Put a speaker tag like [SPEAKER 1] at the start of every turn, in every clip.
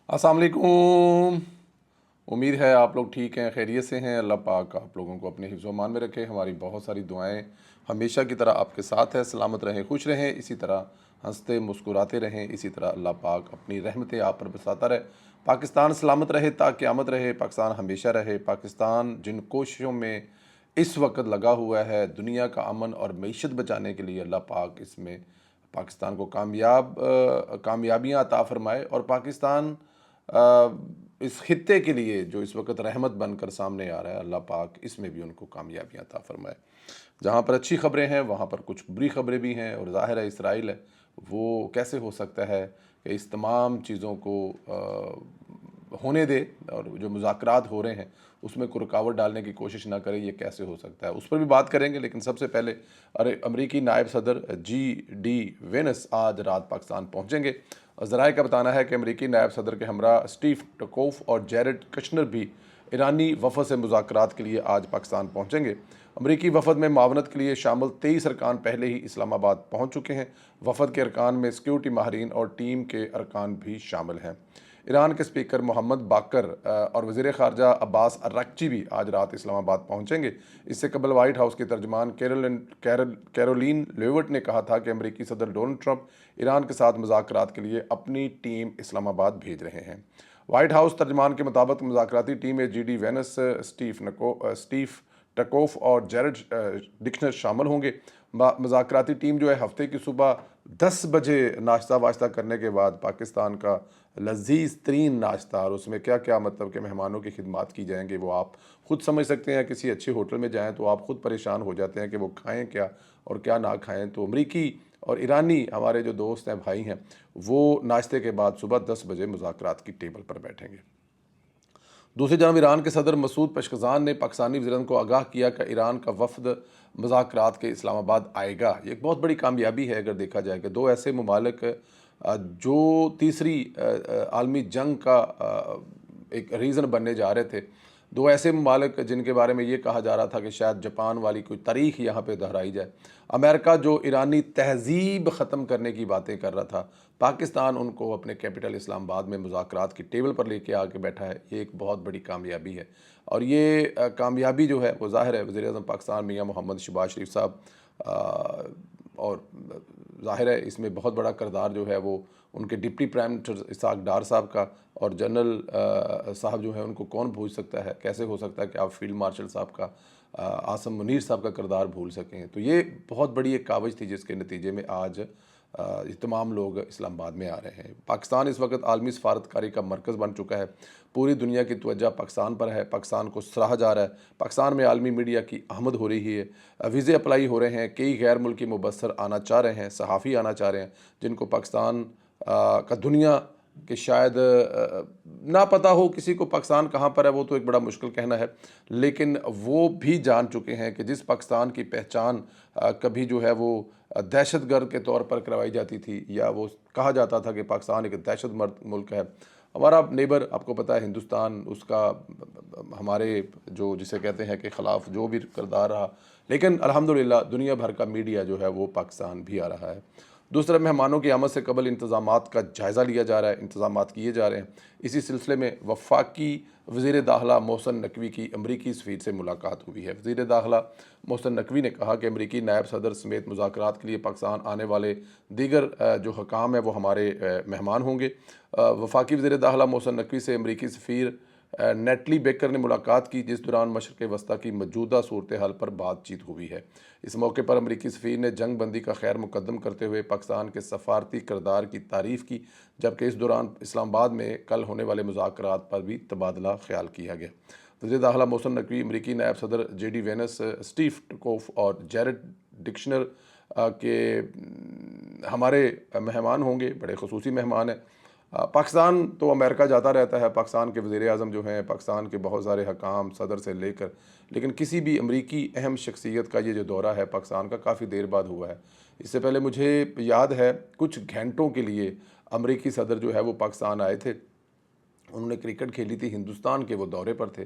[SPEAKER 1] अस्सलाम वालेकुम। उम्मीद है आप लोग ठीक हैं, खैरियत से हैं। अल्लाह पाक आप लोगों को अपने हिफ्ज़ व अमान में रखे। हमारी बहुत सारी दुआएं हमेशा की तरह आपके साथ है। सलामत रहें, खुश रहें, इसी तरह हंसते मुस्कुराते रहें। इसी तरह अल्लाह पाक अपनी रहमतें आप पर बरसाता रहे। पाकिस्तान सलामत रहे, क़यामत रहे। पाकिस्तान हमेशा रहे। पाकिस्तान जिन कोशिशों में इस वक्त लगा हुआ है दुनिया का अमन और मईशत बचाने के लिए, अल्लाह पाक इसमें पाकिस्तान को कामयाबियाँ अता फ़रमाए। और पाकिस्तान इस खित्ते के लिए जो इस वक्त रहमत बनकर सामने आ रहा है, अल्लाह पाक इसमें भी उनको कामयाबियाँ अता फ़रमाए। जहाँ पर अच्छी ख़बरें हैं वहाँ पर कुछ बुरी ख़बरें भी हैं। और ज़ाहिर है इसराइल है, वो कैसे हो सकता है कि इस तमाम चीज़ों को होने दे और जो मुज़ाकरात हो रहे हैं उसमें कोई रुकावट डालने की कोशिश ना करे। ये कैसे हो सकता है, उस पर भी बात करेंगे। लेकिन सबसे पहले अमरीकी नायब सदर जी.डी. वेंस आज रात पाकिस्तान पहुँचेंगे। ज़राए का बताना है कि अमरीकी नायब सदर के हमरा स्टीव टकोफ और जैरेड कश्नर भी ईरानी वफ़द से मुज़ाकरात के लिए आज पाकिस्तान पहुँचेंगे। अमरीकी वफ़द में मावनत के लिए शामिल 23 अरकान पहले ही इस्लामाबाद पहुँच चुके हैं। वफ़द के अरकान में सिक्योरिटी माहरीन और टीम के अरकान भी शामिल हैं। ईरान के स्पीकर मोहम्मद बाकर और वज़ीर ख़ारजा अब्बास अराक्ची भी आज रात इस्लामाबाद पहुँचेंगे। इससे कबल वाइट हाउस की तर्जमान कैरोलिन लेविट ने कहा था कि अमरीकी सदर डोनाल्ड ट्रंप ईरान के साथ मुज़ाकरात के लिए अपनी टीम इस्लामाबाद भेज रहे हैं। वाइट हाउस तर्जमान के मुताबिक मुज़ाकराती टीम में जी.डी. वेंस, स्टीव टकोफ और जैरेड डिक्शनर शामिल होंगे। मुज़ाकराती टीम जो है हफ्ते की सुबह 10 बजे नाश्ता वाश्ता करने के बाद पाकिस्तान का लजीज तरीन नाश्ता, और उसमें क्या क्या मतलब कि मेहमानों की खिदमत की जाएंगे वो आप ख़ुद समझ सकते हैं। किसी अच्छे होटल में जाएँ तो आप ख़ुद परेशान हो जाते हैं कि वो खाएँ क्या और क्या ना खाएँ। तो अमरीकी और ईरानी हमारे जो दोस्त हैं, भाई हैं, वो नाश्ते के बाद सुबह 10 बजे मुज़ाकरात की टेबल पर बैठेंगे। दूसरी जानब ईरान के सदर मसूद पेशकजान ने पाकिस्तानी वज़ीर को आगाह किया कि ईरान का वफ़द मुज़ाकरात के इस्लामाबाद आएगा। ये एक बहुत बड़ी कामयाबी है अगर देखा जाए कि दो ऐसे ममालिक जो तीसरी आलमी जंग का एक रीज़न बनने जा रहे थे, दो ऐसे ममालिक जिनके बारे में ये कहा जा रहा था कि शायद जापान वाली कोई तारीख़ यहाँ पे दोहराई जाए। अमेरिका जो ईरानी तहज़ीब ख़त्म करने की बातें कर रहा था, पाकिस्तान उनको अपने कैपिटल इस्लामाबाद में मुज़ाकरात की टेबल पर लेके आके बैठा है। ये एक बहुत बड़ी कामयाबी है। और ये कामयाबी जो है वो ज़ाहिर है वज़ीर-ए-आज़म पाकिस्तान मियाँ मोहम्मद शहबाज शरीफ साहब और ज़ाहिर है इसमें बहुत बड़ा किरदार जो है वो उनके डिप्टी प्राइम मिनिस्टर इसहाक डार साहब का, और जनरल साहब जो है उनको कौन भूल सकता है। कैसे हो सकता है कि आप फील्ड मार्शल साहब का, आसम मुनीर साहब का किरदार भूल सकें। तो ये बहुत बड़ी एक काविश थी जिसके नतीजे में आज ये तमाम लोग इस्लामाबाद में आ रहे हैं। पाकिस्तान इस वक्त आलमी सफारतकारी का मरकज़ बन चुका है। पूरी दुनिया की तवज्जो पाकिस्तान पर है। पाकिस्तान को सराहा जा रहा है। पाकिस्तान में आलमी मीडिया की आमद हो रही है। वीज़े अप्लाई हो रहे हैं। कई गैर मुल्की मुबस्सर आना चाह रहे हैं, सहाफ़ी आना चाह रहे हैं, जिनको पाकिस्तान का दुनिया कि शायद ना पता हो किसी को पाकिस्तान कहाँ पर है, वो तो एक बड़ा मुश्किल कहना है। लेकिन वो भी जान चुके हैं कि जिस पाकिस्तान की पहचान कभी जो है वो दहशतगर्द के तौर पर करवाई जाती थी, या वो कहा जाता था कि पाकिस्तान एक दहशतमर्द मुल्क है। हमारा नेबर आपको पता है हिंदुस्तान, उसका हमारे जो जिसे कहते हैं कि ख़िलाफ़ जो भी किरदार रहा, लेकिन अल्हम्दुलिल्लाह दुनिया भर का मीडिया जो है वो पाकिस्तान भी आ रहा है। दूसरा, मेहमानों की आमद से कबल इंतज़ामात का जायज़ा लिया जा रहा है, इंतज़ामात किए जा रहे हैं। इसी सिलसिले में वफाकी वज़ीर दाखिला मोहसिन नकवी की अमरीकी सफ़ीर से मुलाकात हुई है। वज़ीर दाखिला मोहसिन नकवी ने कहा कि अमरीकी नायब सदर समेत मुज़ाकरात के लिए पाकिस्तान आने वाले दीगर जो हकाम है वो हमारे मेहमान होंगे। वफाकी वज़ीर दाखिला मोहसिन नकवी से अमरीकी सफ़ीर नेटली बेकर ने मुलाकात की, जिस दौरान मशरक़ वस्ता की मौजूदा सूरत हाल पर बातचीत हुई है। इस मौके पर अमरीकी सफ़ीर ने जंग बंदी का खैर मुकदम करते हुए पाकिस्तान के सफारती किरदार की तारीफ़ की, जबकि इस दौरान इस्लामाबाद में कल होने वाले मुज़ाकरात पर भी तबादला ख्याल किया गया। वज़ीर दाखिला मोहसिन नकवी अमरीकी नायब सदर जी.डी. वेंस, स्टीव टकोफ और जैरेड डिक्शनर के हमारे मेहमान होंगे, बड़े ख़ुसूसी मेहमान हैं। पाकिस्तान तो अमेरिका जाता रहता है, पाकिस्तान के वज़ीर-ए-आज़म जो हैं, पाकिस्तान के बहुत सारे हकाम सदर से लेकर, लेकिन किसी भी अमरीकी अहम शख्सियत का ये जो दौरा है पाकिस्तान का काफ़ी देर बाद हुआ है। इससे पहले मुझे याद है कुछ घंटों के लिए अमरीकी सदर जो है वो पाकिस्तान आए थे। उन्होंने क्रिकेट खेली थी, हिंदुस्तान के वो दौरे पर थे।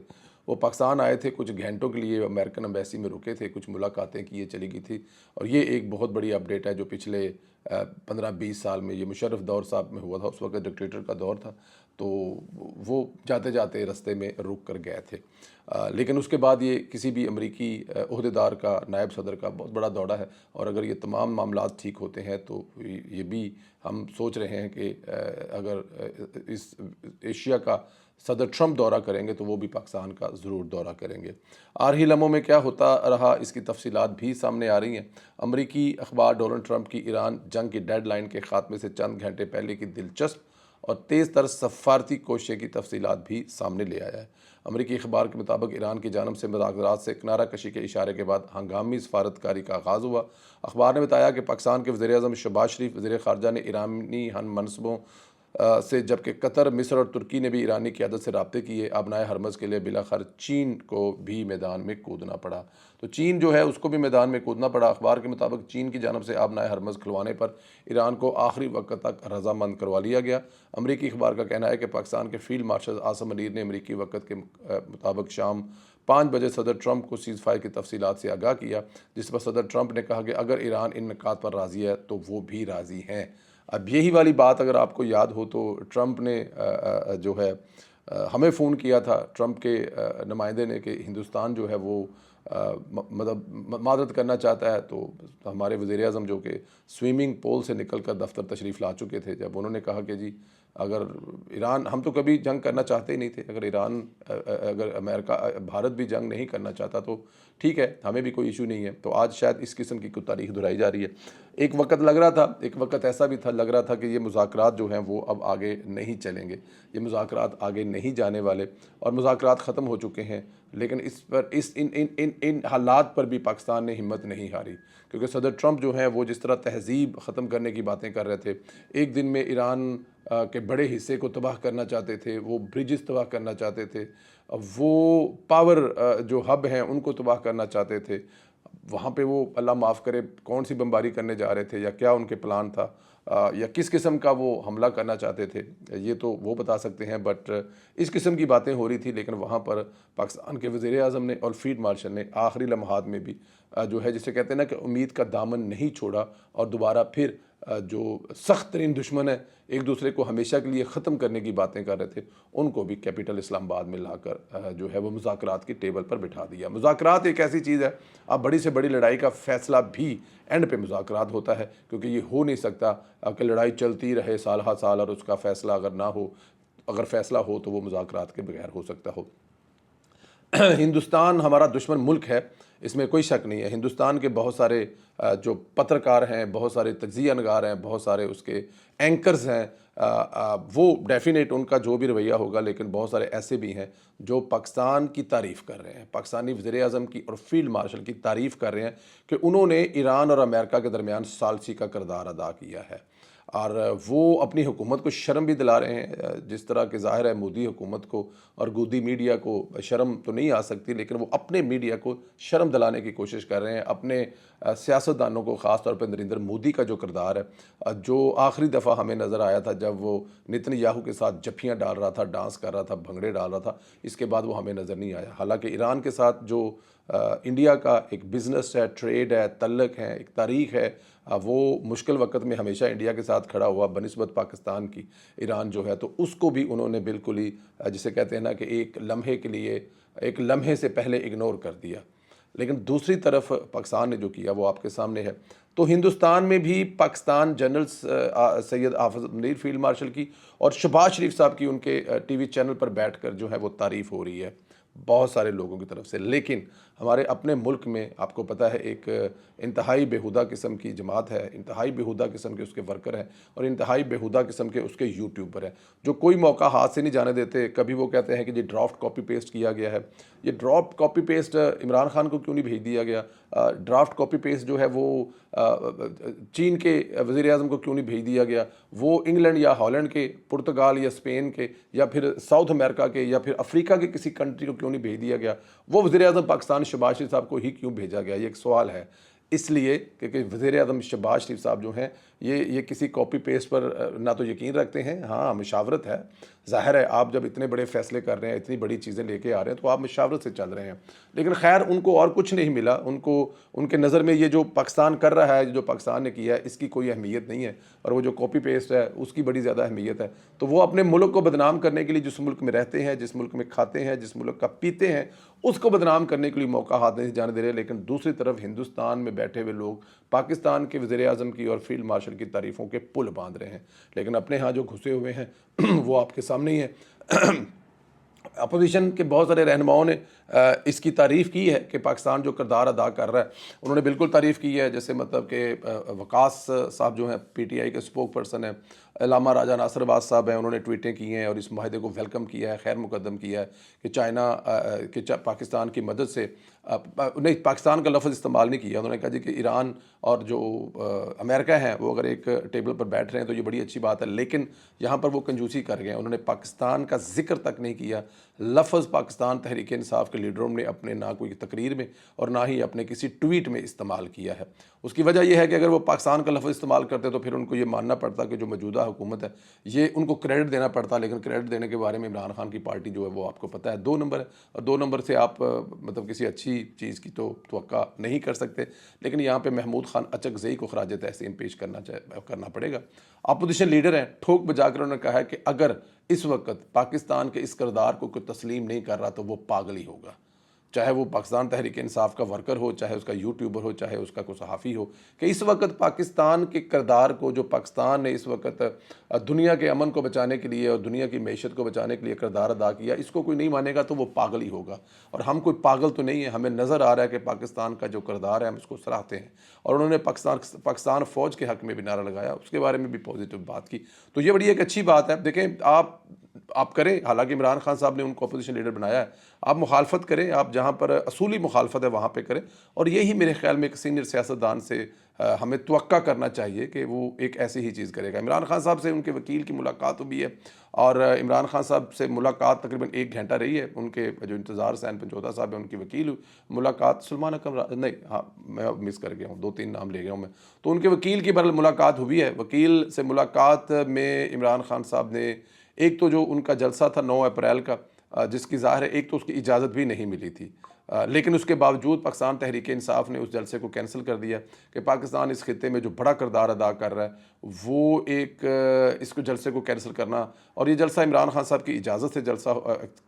[SPEAKER 1] वो पाकिस्तान आए थे, कुछ घंटों के लिए अमेरिकन एम्बेसी में रुके थे, कुछ मुलाकातें की, ये चली गई थी। और ये एक बहुत बड़ी अपडेट है जो पिछले 15-20 साल में। ये मुशर्रफ दौर साहब में हुआ था, उस वक्त डिक्टेटर का दौर था, तो वो जाते जाते रास्ते में रुक कर गए थे। लेकिन उसके बाद ये किसी भी अमरीकी ओहदेदार का, नायब सदर का बहुत बड़ा दौड़ा है, और अगर ये तमाम मामलात ठीक होते हैं तो ये भी हम सोच रहे हैं कि अगर इस एशिया का सदर ट्रंप दौरा करेंगे तो वो भी पाकिस्तान का ज़रूर दौरा करेंगे। आ रही लम्हों में क्या होता रहा, इसकी तफसीलात भी सामने आ रही हैं। अमरीकी अखबार डोनाल्ड ट्रंप की ईरान जंग की डेडलाइन के ख़ात्मे से चंद घंटे पहले की दिलचस्प और तेज़ तर सफारती कोशिश की तफसीलात भी सामने ले आया है। अमरीकी अखबार के मुताबिक ईरान की जानब से मुज़ाकरात से किनारा कशी के इशारे के बाद हंगामी सफारतकारी का आगाज़ हुआ। अखबार ने बताया कि पाकिस्तान के वज़ीर-ए-आज़म शहबाज शरीफ, वज़ीर ख़ारजा ने ईरानी हम मनसूबों से, जबकि कतर, मिस्र और तुर्की ने भी ईरानी क़यादत से राब्ते किए। आबनाए हरमज़ के लिए बिलाखिर चीन को भी मैदान में कूदना पड़ा। तो चीन जो है उसको भी मैदान में कूदना पड़ा। अखबार के मुताबिक चीन की जानब से आबनाए हरमज़ खुलवाने पर ईरान को आखिरी वक्त तक रजामंद करवा लिया गया। अमरीकी अखबार का कहना है कि पाकिस्तान के फील्ड मार्शल आसम मनीर ने अमरीकी वक्त के मुताबिक शाम 5 बजे सदर ट्रंप को सीज़ फायर की तफसीलात से आगाह किया, जिस पर सदर ट्रंप ने कहा कि अगर ईरान इन निकात पर राज़ी है तो वो भी राज़ी हैं। अब यही वाली बात अगर आपको याद हो तो ट्रंप ने जो है हमें फ़ोन किया था, ट्रंप के नुमाइंदे ने, कि हिंदुस्तान जो है वो मतलब मादरत करना चाहता है। तो हमारे वज़ीर-ए-आज़म जो कि स्विमिंग पूल से निकल कर दफ्तर तशरीफ़ ला चुके थे, जब उन्होंने कहा कि जी अगर ईरान, हम तो कभी जंग करना चाहते ही नहीं थे, अगर ईरान अगर अमेरिका भारत भी जंग नहीं करना चाहता तो ठीक है, हमें भी कोई इशू नहीं है। तो आज शायद इस किस्म की कुछ तारीख दोहराई जा रही है। एक वक्त लग रहा था, एक वक्त ऐसा भी था, लग रहा था कि ये मुज़ाकरात जो हैं वो अब आगे नहीं चलेंगे, ये मुज़ाकरात आगे नहीं जाने वाले, और मुज़ाकरात ख़त्म हो चुके हैं। लेकिन इस पर इन हालात पर भी पाकिस्तान ने हिम्मत नहीं हारी, क्योंकि सदर ट्रंप जो हैं वो जिस तरह तहज़ीब ख़त्म करने की बातें कर रहे थे, एक दिन में ईरान के बड़े हिस्से को तबाह करना चाहते थे, वो ब्रिजेस तबाह करना चाहते थे, वो पावर जो हब हैं उनको तबाह करना चाहते थे। वहाँ पे वो अल्लाह माफ़ करे कौन सी बमबारी करने जा रहे थे, या क्या उनके प्लान था, या किस किस्म का वो हमला करना चाहते थे, ये तो वो बता सकते हैं। बट इस किस्म की बातें हो रही थी, लेकिन वहाँ पर पाकिस्तान के वज़ीर-ए-आज़म ने और फील्ड मार्शल ने आखिरी लम्हात में भी जो है, जिसे कहते हैं ना कि उम्मीद का दामन नहीं छोड़ा, और दोबारा फिर जो सख्त तरीन दुश्मन है, एक दूसरे को हमेशा के लिए ख़त्म करने की बातें कर रहे थे, उनको भी कैपिटल इस्लामाबाद में लाकर जो है वो मुज़ाकरात की टेबल पर बिठा दिया। मुज़ाकरात एक ऐसी चीज़ है, अब बड़ी से बड़ी लड़ाई का फ़ैसला भी एंड पे मुज़ाकरात होता है, क्योंकि ये हो नहीं सकता कि लड़ाई चलती रहे साल हा साल और उसका फ़ैसला अगर ना हो, अगर फ़ैसला हो तो वो मुज़ाकरात के बगैर हो सकता हो। हिंदुस्तान हमारा दुश्मन मुल्क है, इसमें कोई शक नहीं है। हिंदुस्तान के बहुत सारे जो पत्रकार हैं, बहुत सारे तज्ज़िया नगार हैं, बहुत सारे उसके एंकर्स हैं, वो डेफिनेट उनका जो भी रवैया होगा, लेकिन बहुत सारे ऐसे भी हैं जो पाकिस्तान की तारीफ़ कर रहे हैं, पाकिस्तानी वज़ीर-ए-आज़म की और फील्ड मार्शल की तारीफ़ कर रहे हैं कि उन्होंने ईरान और अमेरिका के दरमियान सालसी का किरदार अदा किया है, और वो अपनी हुकूमत को शर्म भी दिला रहे हैं। जिस तरह के ज़ाहिर है मोदी हुकूमत को और गोदी मीडिया को शर्म तो नहीं आ सकती, लेकिन वो अपने मीडिया को शर्म दिलाने की कोशिश कर रहे हैं। अपने सियासतदानों को, ख़ास तौर पर नरेंद्र मोदी का जो किरदार है, जो आखिरी दफ़ा हमें नज़र आया था जब वो नेतन्याहू के साथ जफ्फियाँ डाल रहा था, डांस कर रहा था, भंगड़े डाल रहा था, इसके बाद वो हमें नज़र नहीं आया। हालांकि ईरान के साथ जो इंडिया का एक बिज़नेस है, ट्रेड है, तल्लक है, एक तारीख़ है, वो मुश्किल वक्त में हमेशा इंडिया के साथ खड़ा हुआ बनिस्बत पाकिस्तान की। ईरान जो है तो उसको भी उन्होंने बिल्कुल ही जिसे कहते हैं ना कि एक लम्हे के लिए, एक लम्हे से पहले इग्नोर कर दिया। लेकिन दूसरी तरफ पाकिस्तान ने जो किया वो आपके सामने है। तो हिंदुस्तान में भी पाकिस्तान जनरल सैयद हाफिज़ मुनीर फील्ड मार्शल की और शहबाज शरीफ साहब की उनके टीवी चैनल पर बैठकर जो है वो तारीफ़ हो रही है बहुत सारे लोगों की तरफ से। लेकिन हमारे अपने मुल्क में आपको पता है एक इंतहाई बेहुदा किस्म की जमात है, इंतहाई बेहुदा किस्म के उसके वर्कर हैं, और इंतहाई बेहुदा किस्म के उसके यूट्यूबर हैं, जो कोई मौका हाथ से नहीं जाने देते। कभी वो कहते हैं कि ये ड्राफ्ट कॉपी पेस्ट किया गया है, ये draft copy paste Imran Khan को क्यों नहीं भेज दिया गया, ड्राफ्ट कॉपी पेस्ट जो है वो चीन के वज़ीर-ए-आज़म को क्यों नहीं भेज दिया गया, वो इंग्लैंड या हॉलैंड के, पुर्तगाल या स्पेन के, या फिर साउथ अमेरिका के, या फिर अफ्रीका के किसी कंट्री को क्यों नहीं भेज दिया गया, वो वज़ीर-ए-आज़म पाकिस्तान शहबाज शरीफ साहब को ही क्यों भेजा गया, ये एक सवाल है। इसलिए क्योंकि वज़ीर-ए-आज़म शहबाज शरीफ साहब जो हैं ये किसी कॉपी पेस्ट पर ना तो यकीन रखते हैं, हाँ मशावरत है। ज़ाहिर है आप जब इतने बड़े फ़ैसले कर रहे हैं, इतनी बड़ी चीज़ें लेके आ रहे हैं तो आप मशावरत से चल रहे हैं। लेकिन खैर उनको और कुछ नहीं मिला, उनको उनके नज़र में ये जो पाकिस्तान कर रहा है, जो पाकिस्तान ने किया है, इसकी कोई अहमियत नहीं है और वो जो कॉपी पेस्ट है उसकी बड़ी ज़्यादा अहमियत है। तो वो अपने मुल्क को बदनाम करने के लिए जिस मुल्क में रहते हैं, जिस मुल्क में खाते हैं, जिस मुल्क का पीते हैं, उसको बदनाम करने के लिए मौका हाथ नहीं जाने दे रहे। लेकिन दूसरी तरफ हिंदुस्तान में बैठे हुए लोग पाकिस्तान के वज़ीर-ए-आज़म की और फील्ड मार्शल की तारीफ़ों के पुल बांध रहे हैं, लेकिन अपने यहाँ जो घुसे हुए हैं वो आपके सामने ही है। अपोजिशन के बहुत सारे रहनुमाओं ने इसकी तारीफ़ की है कि पाकिस्तान जो किरदार अदा कर रहा है, उन्होंने बिल्कुल तारीफ़ की है। जैसे मतलब कि वकास साहब जो हैं पीटीआई के स्पोक पर्सन हैं, अल्लामा राजा नासिर अब्बास साहब हैं, उन्होंने ट्वीटें की हैं और इस माहिदे को वेलकम किया है, खैर मुकद्दम किया है कि चाइना पाकिस्तान की मदद से नहीं, पाकिस्तान का लफ्ज़ इस्तेमाल नहीं किया। उन्होंने कहा जी कि ईरान और जो अमेरिका है वो अगर एक टेबल पर बैठ रहे हैं तो ये बड़ी अच्छी बात है, लेकिन यहाँ पर वो कंजूसी कर गए हैं। उन्होंने पाकिस्तान का जिक्र तक नहीं किया। लफ्ज़ पाकिस्तान तहरीक इंसाफ के लीडरों ने अपने ना कोई तकरीर में और ना ही अपने किसी ट्वीट में इस्तेमाल किया है। उसकी वजह यह है कि अगर वो पाकिस्तान का लफ्ज़ इस्तेमाल करते तो फिर उनको ये मानना पड़ता कि जो मौजूदा हुकूमत है ये उनको क्रेडिट देना पड़ता, लेकिन क्रेडिट देने के बारे में इमरान खान की पार्टी जो है वो आपको पता है 2 नंबर है और 2 नंबर से आप मतलब किसी अच्छी चीज़ की तो तवक्का नहीं कर सकते। लेकिन यहाँ पे महमूद खान अचकज़ई को खराज तहसीन पेश करना पड़ेगा। अपोजिशन लीडर हैं, ठोक बजाकर उन्होंने कहा है कि अगर इस वक्त पाकिस्तान के इस किरदार को कोई तस्लीम नहीं कर रहा तो वो पागल ही होगा, चाहे वो पाकिस्तान तहरीक इंसाफ का वर्कर हो, चाहे उसका यूट्यूबर हो, चाहे उसका कोई सहाफ़ी हो, कि इस वक्त पाकिस्तान के किरदार को जो पाकिस्तान ने इस वक्त दुनिया के अमन को बचाने के लिए और दुनिया की मैशत को बचाने के लिए किरदार अदा किया, इसको कोई नहीं मानेगा तो वो पागल ही होगा। और हम कोई पागल तो नहीं है, हमें नज़र आ रहा है कि पाकिस्तान का जो किरदार है हम इसको सराहते हैं। और उन्होंने पाकिस्तान फ़ौज के हक़ में भी नारा लगाया, उसके बारे में भी पॉजिटिव बात की। तो ये बड़ी एक अच्छी बात है। देखें आप करें, हालांकि इमरान खान साहब ने उनको अपोजिशन लीडर बनाया है, आप मुखालफत करें, आप जहाँ पर असूली मुखालफत है वहाँ पे करें। और यही मेरे ख्याल में एक सीनियर सियासतदान से हमें तवक्का करना चाहिए कि वो एक ऐसी ही चीज़ करेगा। इमरान खान साहब से उनके वकील की मुलाकात हुई है और इमरान खान साहब से मुलाकात तकरीबन 1 घंटा रही है। उनके जो इंतज़ार सैन पंचोता साहब है उनकी वकील मुलाकात, सलमान अकरम नहीं, हाँ मैं मिस कर गया हूँ, 2-3 नाम ले गया हूँ मैं। तो उनके वकील की बहरहाल मुलाकात हुई है। वकील से मुलाकात में इमरान खान साहब ने एक तो जो उनका जलसा था 9 अप्रैल का, जिसकी ज़ाहिर है एक तो उसकी इजाज़त भी नहीं मिली थी, लेकिन उसके बावजूद पाकिस्तान तहरीक इंसाफ ने उस जलसे को कैंसिल कर दिया कि पाकिस्तान इस खित्ते में जो बड़ा किरदार अदा कर रहा है वो एक इसको जलसे को कैंसिल करना, और ये जलसा इमरान खान साहब की इजाज़त से जलसा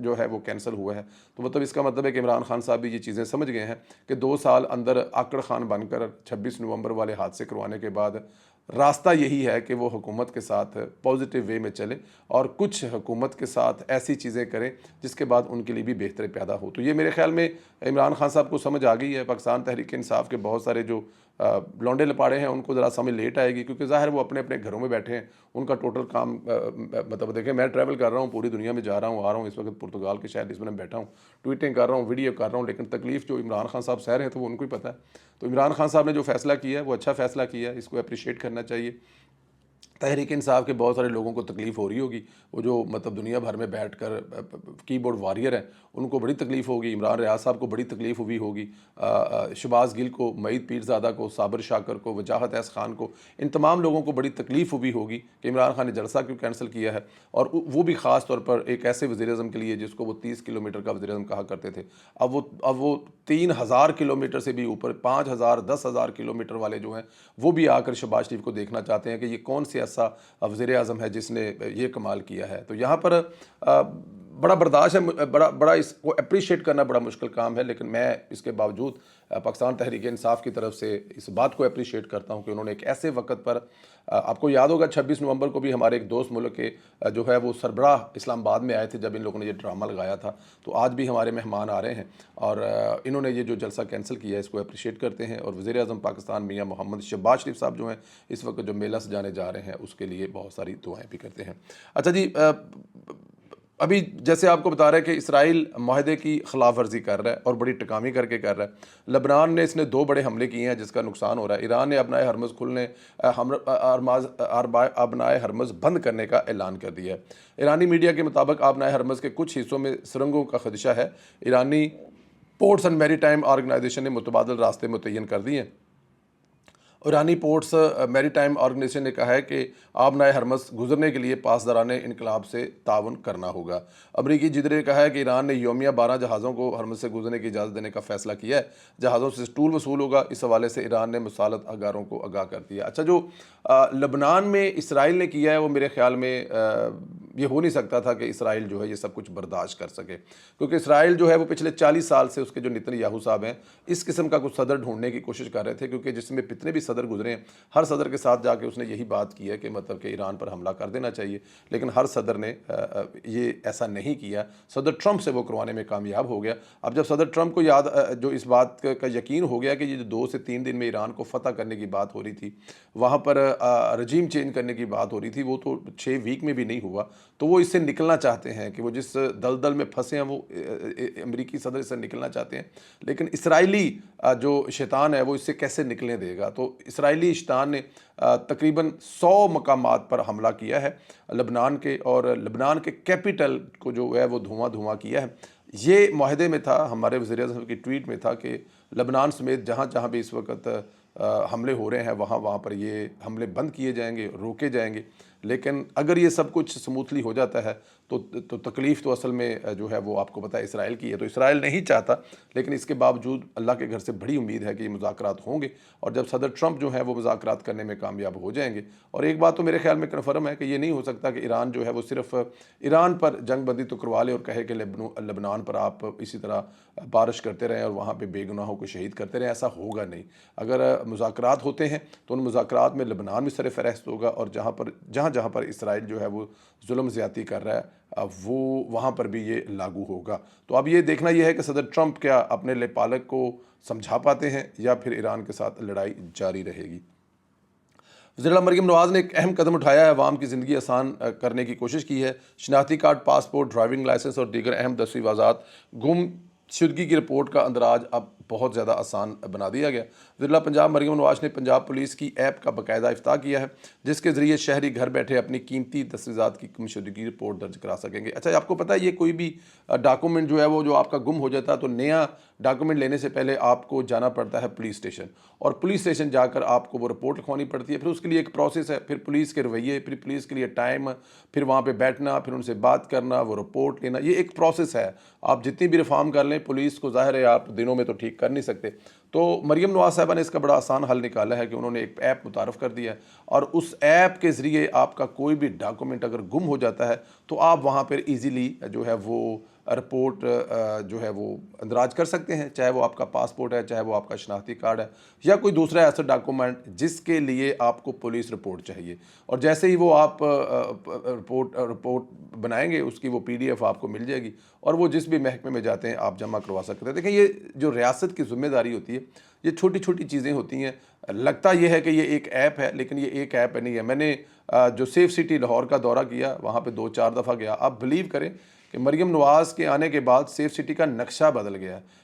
[SPEAKER 1] जो है वो कैंसिल हुआ है। तो मतलब इसका मतलब है कि इमरान खान साहब भी ये चीज़ें समझ गए हैं कि 2 साल अंदर आकड़ खान बनकर 26 नवंबर वाले हादसे करवाने के बाद रास्ता यही है कि वो हुकूमत के साथ पॉजिटिव वे में चले और कुछ हुकूमत के साथ ऐसी चीज़ें करें जिसके बाद उनके लिए भी बेहतरी पैदा हो। तो ये मेरे ख्याल में इमरान खान साहब को समझ आ गई है। पाकिस्तान तहरीक इंसाफ के बहुत सारे जो लौंडे लपाड़े हैं उनको ज़रा समझ लेट आएगी, क्योंकि ज़ाहिर वो अपने अपने घरों में बैठे हैं। उनका टोटल काम मतलब देखें, मैं ट्रैवल कर रहा हूँ, पूरी दुनिया में जा रहा हूँ, आ रहा हूँ, इस वक्त पुर्तगाल के शहर इसमें बैठा हूँ, ट्वीटिंग कर रहा हूँ, वीडियो कर रहा हूँ, लेकिन तकलीफ़ जो इमरान खान साहब सह रहे हैं तो वो उनको ही पता है। तो इमरान खान साहब ने जो फ़ैसला किया है वो अच्छा फ़ैसला किया है, इसको अप्रिशिएट करना चाहिए। तहरीक इंसाफ के बहुत सारे लोगों को तकलीफ़ हो रही होगी, वो जो मतलब दुनिया भर में बैठकर कीबोर्ड वॉरियर हैं उनको बड़ी तकलीफ़ होगी। इमरान रियाज साहब को बड़ी तकलीफ़ हुई होगी, शहबाज गिल को, मईद पीरज़ादा को, साबिर शाकर को, वजाहत एस खान को, इन तमाम लोगों को बड़ी तकलीफ़ हुई होगी कि इमरान खान ने जलसा क्यों कैंसिल किया है। और वो भी ख़ास तौर पर एक ऐसे वज़ीर-ए-आज़म के लिए जिसको वो 30 किलोमीटर का वज़ीर-ए-आज़म कहा करते थे। अब वो 3000 किलोमीटर से भी ऊपर 5000 10,000 किलोमीटर वाले जो हैं वो भी आकर शहबाज शरीफ को देखना चाहते हैं कि ये कौन सी ऐसा वज़ीर-ए-आज़म है जिसने ये कमाल किया है। तो यहाँ पर बड़ा बर्दाश्त है, बड़ा इसको अप्रिशिएट करना बड़ा मुश्किल काम है, लेकिन मैं इसके बावजूद पाकिस्तान तहरीक इंसाफ की तरफ से इस बात को अप्रिशिएट करता हूँ कि उन्होंने एक ऐसे वक्त पर, आपको याद होगा 26 नवंबर को भी हमारे एक दोस्त मुल्क के जो है वो सरबराह इस्लामाबाद में आए थे जब इन लोगों ने ये ड्रामा लगाया था। तो आज भी हमारे मेहमान आ रहे हैं और इन्होंने ये जो जलसा कैंसिल किया है इसको अप्रिशिएट करते हैं। और वज़ीर-ए-आज़म पाकिस्तान मियां मोहम्मद शहबाज शरीफ साहब जो हैं इस वक्त जो मेला सजाने जा रहे हैं उसके लिए बहुत सारी दुआएँ भी करते हैं। अच्छा जी, अभी जैसे आपको बता रहे हैं कि इसराइल माहदे की खिलाफ वर्जी कर रहा है और बड़ी टकामी करके कर रहा है। लबनान ने इसने 2 बड़े हमले किए हैं जिसका नुकसान हो रहा है। ईरान ने अपनाए हरमज़ खुलने अपनाए हरमज़ बंद करने का ऐलान कर दिया है। ईरानी मीडिया के मुताबिक अपनाए हरमज़ के कुछ हिस्सों में सुरंगों का खदशा है। ईरानी पोर्ट्स एंड मैरीटाइम ऑर्गेनाइजेशन ने मुतबादल रास्ते मुतय्यन कर दिए हैं ईरानी पोर्ट्स मैरीटाइम ऑर्गेनाइजेशन ने कहा है कि आबनाए हरमस गुजरने के लिए पासदारान इनकलाब से ताउन करना होगा। अमरीकी जिदरे ने कहा है कि ईरान ने योमिया 12 जहाज़ों को हरमस से गुजरने की इजाज़त देने का फैसला किया है। जहाज़ों से टूल वसूल होगा। इस हवाले से ईरान ने मुसालत अगारों को आगाह कर दिया। अच्छा, जो लबनान में इसराइल ने किया है वो मेरे ख्याल में ये हो नहीं सकता था कि इसराइल जो है ये सब कुछ बर्दाश्त कर सके, क्योंकि इसराइल जो है वो पिछले 40 साल से उसके जो नेतन्याहू साहब हैं इस किस्म का कुछ सदर ढूंढने की कोशिश कर रहे थे, क्योंकि जिसमें जितने भी सदर गुजरे हैं हर सदर के साथ जाके उसने यही बात की है कि मतलब कि ईरान पर हमला कर देना चाहिए, लेकिन हर सदर ने ये ऐसा नहीं किया। सदर ट्रंप से वो करवाने में कामयाब हो गया। अब जब सदर ट्रंप को जो इस बात का यकीन हो गया कि ये जो 2 से 3 दिन में ईरान को फतह करने की बात हो रही थी, वहाँ पर रजीम चेंज करने की बात हो रही थी, वो तो 6 वीक में भी नहीं हुआ, तो वो इससे निकलना चाहते हैं कि वो जिस दलदल में फंसे हैं वो अमेरिकी सदर इससे निकलना चाहते हैं, लेकिन इसराइली जो शैतान है वो इससे कैसे निकलने देगा। तो इसराइली शैतान ने तकरीबन 100 मकामात पर हमला किया है लबनान के, और लबनान के कैपिटल को जो है वो धुआं किया है। ये माहदे में था, हमारे वज़ीर-ए-आज़म की ट्वीट में था कि लबनान समेत जहाँ जहाँ भी इस वक्त हमले हो रहे हैं वहाँ पर ये हमले बंद किए जाएंगे, रोके जाएंगे। लेकिन अगर ये सब कुछ स्मूथली हो जाता है तो तकलीफ़ तो असल में जो है वो आपको पता है इसराइल की है। तो इसराइल नहीं चाहता, लेकिन इसके बावजूद अल्लाह के घर से बड़ी उम्मीद है कि ये मुज़ाकरात होंगे, और जब सदर ट्रंप जो है वो मुज़ाकरात करने में कामयाब हो जाएंगे। और एक बात तो मेरे ख्याल में कन्फर्म है कि ये नहीं हो सकता कि ईरान जो है वो सिर्फ ईरान पर जंग बंदी तो करवा ले और कहे कि लबनान पर आप इसी तरह बारिश करते रहें और वहाँ पर बेगुनाहों को शहीद करते रहें। ऐसा होगा नहीं। अगर मुज़ाकरात होते हैं तो उन मुज़ाकरात में लबनान भी सरफ़हरिस्त होगा, और जहाँ पर इसराइल जो है वो जुल्म ज़्यादती कर रहा है वो वहाँ पर भी ये लागू होगा। तो अब ये देखना ये है कि सदर ट्रंप क्या अपने लेपालक को समझा पाते हैं या फिर ईरान के साथ लड़ाई जारी रहेगी। वज़ीर मरीम नवाज़ ने एक अहम कदम उठाया है, अवाम की ज़िंदगी आसान करने की कोशिश की है। शनाख्ती कार्ड, पासपोर्ट, ड्राइविंग लाइसेंस और दीगर अहम दस्तावेज़ात गुमशुदगी की रिपोर्ट का अंदराज अब बहुत ज़्यादा आसान बना दिया गया। वज़ीर पंजाब मरीम नवाज़ ने पंजाब पुलिस की ऐप का बाकायदा इफ्ताह किया है, जिसके ज़रिए शहरी घर बैठे अपनी कीमती दस्तावेज़ात की गुमशुदगी की रिपोर्ट दर्ज करा सकेंगे। अच्छा, आपको पता है ये कोई भी डॉक्यूमेंट जो है वो जो आपका गुम हो जाता है तो नया डॉक्यूमेंट लेने से पहले आपको जाना पड़ता है पुलिस स्टेशन, और पुलिस स्टेशन जाकर आपको वो रिपोर्ट लिखवानी पड़ती है। फिर उसके लिए एक प्रोसेस है, फिर पुलिस के रवैये, फिर पुलिस के लिए टाइम, फिर वहाँ पे बैठना, फिर उनसे बात करना, वो रिपोर्ट लेना, ये एक प्रोसेस है। आप जितनी भी रिफॉर्म कर लें पुलिस को ज़ाहिर है आप दिनों में तो ठीक कर नहीं सकते। तो मरीम नवाज़ साहबा ने इसका बड़ा आसान हल निकाला है कि उन्होंने एक ऐप मुतारफ़ कर दिया है, और उस ऐप के ज़रिए आपका कोई भी डॉक्यूमेंट अगर गुम हो जाता है तो आप वहाँ पर ईज़िली जो है वो रिपोर्ट जो है वो अंदराज कर सकते हैं, चाहे वो आपका पासपोर्ट है, चाहे वो आपका शनाख्ती कार्ड है, या कोई दूसरा ऐसा डॉक्यूमेंट जिसके लिए आपको पुलिस रिपोर्ट चाहिए। और जैसे ही वो आप रिपोर्ट बनाएंगे उसकी वो PDF आपको मिल जाएगी, और वो जिस भी महकमे में जाते हैं आप जमा करवा सकते हैं। देखिए, ये जो रियासत की ज़िम्मेदारी होती है, ये छोटी छोटी चीज़ें होती हैं। लगता ये है कि ये एक ऐप है, लेकिन ये एक ऐप नहीं है। मैंने जो सेफ़ सिटी लाहौर का दौरा किया, वहाँ पे 2-4 दफ़ा गया। आप बिलीव करें कि मरीम नवाज़ के आने के बाद सेफ़ सिटी का नक्शा बदल गया है।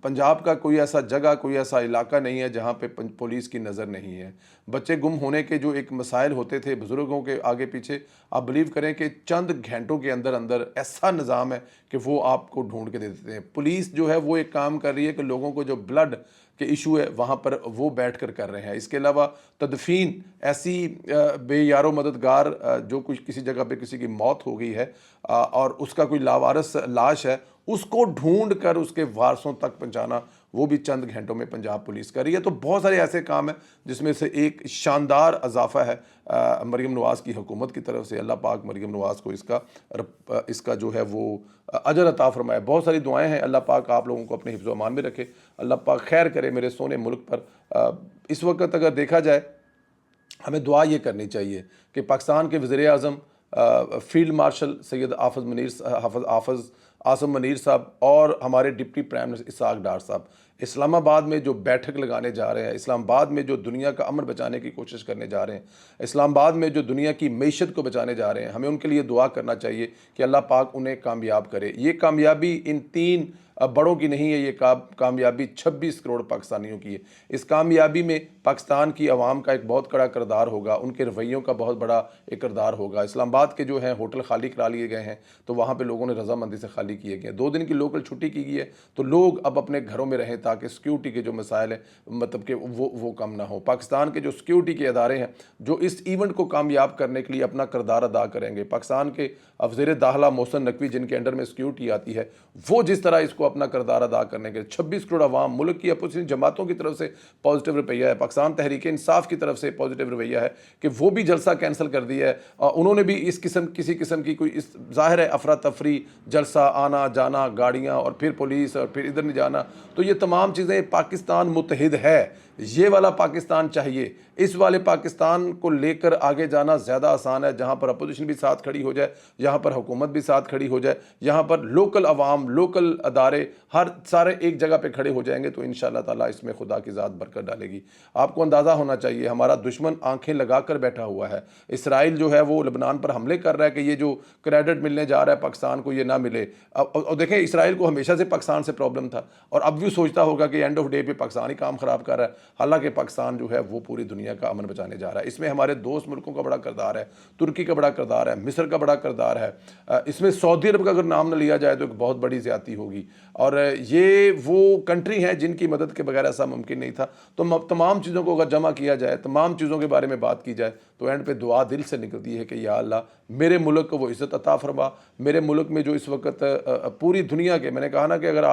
[SPEAKER 1] पंजाब का कोई ऐसा जगह, कोई ऐसा इलाका नहीं है जहाँ पे पुलिस की नज़र नहीं है। बच्चे गुम होने के जो एक मसाइल होते थे बुज़ुर्गों के आगे पीछे, आप बिलीव करें कि चंद घंटों के अंदर अंदर ऐसा निज़ाम है कि वो आपको ढूंढ के दे देते हैं। पुलिस जो है वो एक काम कर रही है कि लोगों को जो ब्लड के इशू है वहाँ पर वो बैठ कर रहे हैं। इसके अलावा तदफीन, ऐसी बेयारो मददगार जो कुछ किसी जगह पे किसी की मौत हो गई है और उसका कोई लावारिस लाश है, उसको ढूंढ कर उसके वारसों तक पहुंचाना, वो भी चंद घंटों में पंजाब पुलिस कर रही है। तो बहुत सारे ऐसे काम हैं जिसमें से एक शानदार इजाफा है मरीम नवाज़ की हुकूमत की तरफ से। अल्लाह पाक मरीम नवाज़ को इसका जो है वो अजर अता फरमाए। बहुत सारी दुआएं हैं, अल्लाह पाक आप लोगों को अपने हिफ्ज़ व अमान में रखे, अल्लाह पाक खैर करे मेरे सोने मुल्क पर। इस वक्त अगर देखा जाए हमें दुआ ये करनी चाहिए कि पाकिस्तान के वज़ीर-ए-आज़म फील्ड मार्शल सैयद हाफ़िज़ आसिम मनीर साहब और हमारे डिप्टी प्राइम मिनिस्टर इसहाक डार साहब इस्लामाबाद में जो बैठक लगाने जा रहे हैं, इस्लामाबाद में जो दुनिया का अमन बचाने की कोशिश करने जा रहे हैं, इस्लामाबाद में जो दुनिया की मईशत को बचाने जा रहे हैं, हमें उनके लिए दुआ करना चाहिए कि अल्लाह पाक उन्हें कामयाब करे। ये कामयाबी इन 3 बड़ों की नहीं है, ये कामयाबी 26 करोड़ पाकिस्तानियों की है। इस कामयाबी में पाकिस्तान की आवाम का एक बहुत बड़ा किरदार होगा, उनके रवैयों का बहुत बड़ा एक किरदार होगा। इस्लामाबाद के जो हैं होटल खाली करा लिए गए हैं, तो वहाँ पे लोगों ने रजामंदी से खाली किए गए। 2 दिन की लोकल छुट्टी की गई है, तो लोग अब अपने घरों में रहें ताकि सिक्योरिटी के जो मसाइल हैं मतलब कि वो कम ना हो। पाकिस्तान के जो सिक्योरिटी के अदारे हैं जो इस इवेंट को कामयाब करने के लिए अपना किरदार अदा करेंगे, पाकिस्तान के वज़ीर दाखिला मोहसिन नकवी जिनके अंडर में सिक्योरिटी आती है, वो जिस तरह इसको अपना किरदार अदा करने के 26 करोड़ अवाम, मुल्क की अपोजिशन जमातों की तरफ से पॉजिटिव रवैया है, पाकिस्तान तहरीक इंसाफ की तरफ से पॉजिटिव रवैया है कि वो भी जलसा कैंसिल कर दिया है। उन्होंने भी किसी किस्म की कोई इस ज़ाहिर है अफरा तफरी, जलसा, आना जाना, गाड़ियाँ और फिर पुलिस और फिर इधर नहीं जाना, तो ये तमाम चीज़ें पाकिस्तान मुत्तहिद है, ये वाला पाकिस्तान चाहिए। इस वाले पाकिस्तान को लेकर आगे जाना ज़्यादा आसान है, जहाँ पर अपोजिशन भी साथ खड़ी हो जाए, यहाँ पर हुकूमत भी साथ खड़ी हो जाए, यहाँ पर लोकल अवाम, लोकल अदारे हर सारे एक जगह पे खड़े हो जाएंगे, तो इंशाअल्लाह ताला इसमें खुदा की ज़ात बरकत डालेगी। आपको अंदाज़ा होना चाहिए हमारा दुश्मन आंखें लगा कर बैठा हुआ है। इसराइल जो है वो लेबनान पर हमले कर रहा है कि ये जो क्रेडिट मिलने जा रहा है पाकिस्तान को, ये ना मिले। और देखें, इसराइल को हमेशा से पाकिस्तान से प्रॉब्लम था और अब भी सोचता होगा कि एंड ऑफ डे पे पाकिस्तान ही काम ख़राब कर रहा है। हालांकि पाकिस्तान जो है वो पूरी दुनिया का अमन बचाने जा रहा है। इसमें हमारे दोस्त मुल्कों का बड़ा किरदार है, तुर्की का बड़ा किरदार है, मिस्र का बड़ा किरदार है। इसमें सऊदी अरब का अगर नाम न लिया जाए तो एक बहुत बड़ी ज़्यादती होगी। और ये वो कंट्री है जिनकी मदद के बगैर ऐसा मुमकिन नहीं था। तो तमाम चीज़ों को अगर जमा किया जाए, तमाम चीज़ों के बारे में बात की जाए, तो एंड पे दुआ दिल से निकलती है कि या अल्लाह मेरे मुल्क को वो इज़्ज़त अता फरमा। मेरे मुल्क में जो इस वक्त पूरी दुनिया के, मैंने कहा ना कि अगर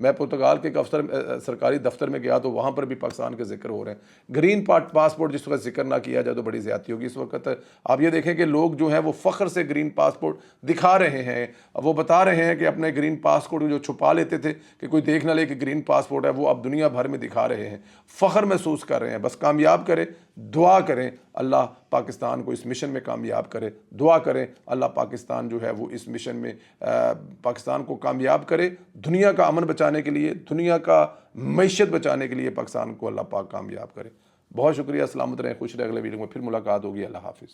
[SPEAKER 1] मैं पुर्तगाल के एक सरकारी दफ्तर में गया तो वहाँ पर भी पाकिस्तान के जिक्र हो रहे हैं। ग्रीन पासपोर्ट जिस वक्त जिक्र ना किया जाए तो बड़ी ज़्यादती होगी। इस वक्त आप ये देखें कि लोग जो हैं वो फ़ख्र से ग्रीन पासपोर्ट दिखा रहे हैं, वो बता रहे हैं कि अपने ग्रीन पासपोर्ट जो छुपा लेते थे कि कोई देख ना ले कि ग्रीन पासपोर्ट है, वो अब दुनिया भर में दिखा रहे हैं, फ़ख्र महसूस कर रहे हैं। बस कामयाब करें, दुआ करें अल्लाह पाकिस्तान को इस मिशन में कामयाब करे, दुआ करें अल्लाह पाकिस्तान जो है वो इस मिशन में पाकिस्तान को कामयाब करे। दुनिया का अमन बचाने के लिए, दुनिया का मईशत बचाने के लिए पाकिस्तान को अल्लाह पाक कामयाब करे। बहुत शुक्रिया, सलामत रहें, खुश रहें। अगले वीडियो में फिर मुलाकात होगी। अल्लाह हाफिज़।